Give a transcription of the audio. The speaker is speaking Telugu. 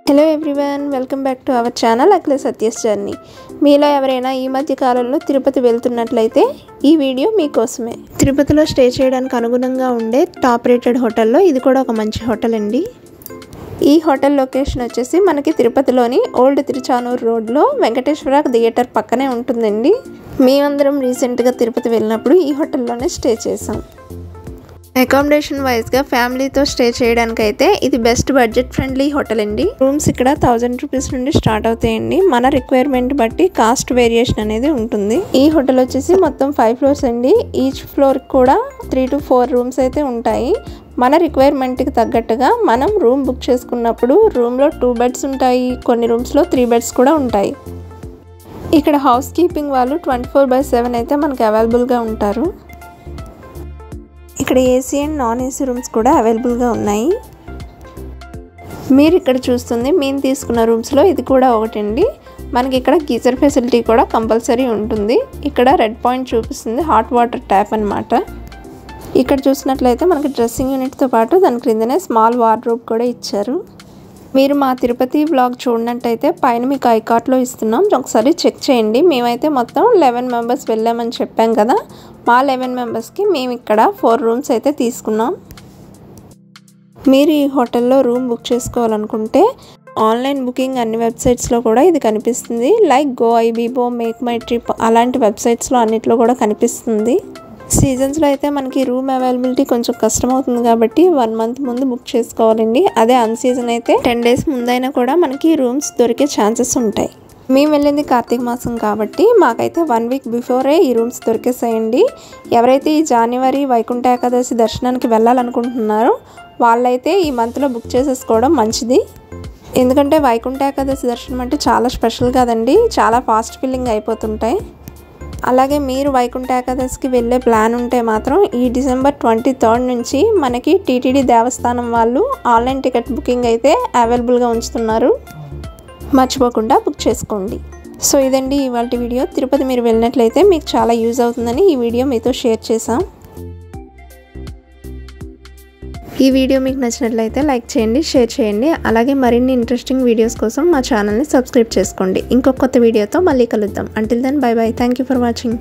Hello everyone, welcome back to our channel Akhila Satya's journey. మీలో ఎవరైనా ఈ మధ్య కాలంలో తిరుపతి వెళ్తున్నట్లయితే ఈ వీడియో మీకోసమే. తిరుపతిలో స్టే చేయడానికి అనుగుణంగా ఉండే టాప్ రేటెడ్ హోటల్లో ఇది కూడా ఒక మంచి హోటల్ అండి. ఈ హోటల్ లొకేషన్ వచ్చేసి మనకి తిరుపతిలోని ఓల్డ్ తిరుచానూరు రోడ్లో వెంకటేశ్వర థియేటర్ పక్కనే ఉంటుందండి. మేమందరం రీసెంట్గా తిరుపతి వెళ్ళినప్పుడు ఈ హోటల్లోనే స్టే చేసాం. అకామిడేషన్ వైజ్గా ఫ్యామిలీతో స్టే చేయడానికి అయితే ఇది బెస్ట్ బడ్జెట్ ఫ్రెండ్లీ హోటల్ అండి. రూమ్స్ ఇక్కడ 1000 రూపీస్ నుండి స్టార్ట్ అవుతాయండి. మన రిక్వైర్మెంట్ బట్టి కాస్ట్ వేరియేషన్ అనేది ఉంటుంది. ఈ హోటల్ వచ్చేసి మొత్తం 5 ఫ్లోర్స్ అండి. ఈచ్ ఫ్లోర్ కూడా 3 to 4 రూమ్స్ అయితే ఉంటాయి. మన రిక్వైర్మెంట్కి తగ్గట్టుగా మనం రూమ్ బుక్ చేసుకున్నప్పుడు రూమ్లో 2 బెడ్స్ ఉంటాయి, కొన్ని రూమ్స్లో 3 బెడ్స్ కూడా ఉంటాయి. ఇక్కడ హౌస్ కీపింగ్ వాళ్ళు 24/7 అయితే మనకి అవైలబుల్గా ఉంటారు. ఇక్కడ AC and non AC rooms కూడా అవైలబుల్గా ఉన్నాయి. మీరు ఇక్కడ చూస్తుంది మేము తీసుకున్న రూమ్స్లో ఇది కూడా ఒకటండి. మనకి ఇక్కడ గీజర్ ఫెసిలిటీ కూడా కంపల్సరీ ఉంటుంది. ఇక్కడ రెడ్ పాయింట్ చూపిస్తుంది హాట్ వాటర్ ట్యాప్ అన్నమాట. ఇక్కడ చూసినట్లయితే మనకి డ్రెస్సింగ్ యూనిట్తో పాటు దాని క్రిందనే స్మాల్ వార్డ్రోబ్ కూడా ఇచ్చారు. మీరు మా తిరుపతి బ్లాగ్ చూడనట్టయితే పైన మీకు ఐకార్ట్లో ఇస్తున్నాం, ఒకసారి చెక్ చేయండి. మేమైతే మొత్తం 11 మెంబర్స్ వెళ్ళామని చెప్పాం కదా, మా 11 మెంబర్స్కి మేము ఇక్కడ 4 రూమ్స్ అయితే తీసుకున్నాం. మీరు ఈ హోటల్లో రూమ్ బుక్ చేసుకోవాలనుకుంటే ఆన్లైన్ బుకింగ్ అన్ని వెబ్సైట్స్లో కూడా ఇది కనిపిస్తుంది. Like GoIbibo, make my trip అలాంటి వెబ్సైట్స్లో అన్నిట్లో కూడా కనిపిస్తుంది. సీజన్స్లో అయితే మనకి రూమ్ అవైలబిలిటీ కొంచెం కష్టం అవుతుంది కాబట్టి 1 మంత్ ముందు బుక్ చేసుకోవాలండి. అదే అన్ సీజన్ అయితే 10 డేస్ ముందైనా కూడా మనకి రూమ్స్ దొరికే ఛాన్సెస్ ఉంటాయి. మేము వెళ్ళింది కార్తీక మాసం కాబట్టి మాకైతే 1 వీక్ బిఫోరే ఈ రూమ్స్ దొరికేసాయండి. ఎవరైతే ఈ జనవరి వైకుంఠ ఏకాదశి దర్శనానికి వెళ్ళాలనుకుంటున్నారో వాళ్ళైతే ఈ మంత్లో బుక్ చేసేసుకోవడం మంచిది. ఎందుకంటే వైకుంఠ ఏకాదశి దర్శనం అంటే చాలా స్పెషల్ కదండి, చాలా ఫాస్ట్ ఫిల్లింగ్ అయిపోతుంటాయి. అలాగే మీరు వైకుంఠ ఏకాదశికి వెళ్ళే ప్లాన్ ఉంటే మాత్రం ఈ డిసెంబర్ 23rd నుంచి మనకి టీటీడీ దేవస్థానం వాళ్ళు ఆన్లైన్ టికెట్ బుకింగ్ అయితే అవైలబుల్గా ఉంచుతున్నారు. మర్చిపోకుండా బుక్ చేసుకోండి. సో ఇదండి ఇవాళ వీడియో. తిరుపతి మీరు వెళ్ళినట్లయితే మీకు చాలా యూజ్ అవుతుందని ఈ వీడియో మీతో షేర్ చేసాం. ఈ వీడియో మీకు నచ్చినట్లయితే లైక్ చేయండి, షేర్ చేయండి. అలాగే మరిన్ని ఇంట్రెస్టింగ్ వీడియోస్ కోసం మా ఛానల్ని సబ్స్క్రైబ్ చేసుకోండి. ఇంకొక కొత్త వీడియోతో మళ్ళీ కలుద్దాం. Until then bye bye. Thank you for watching.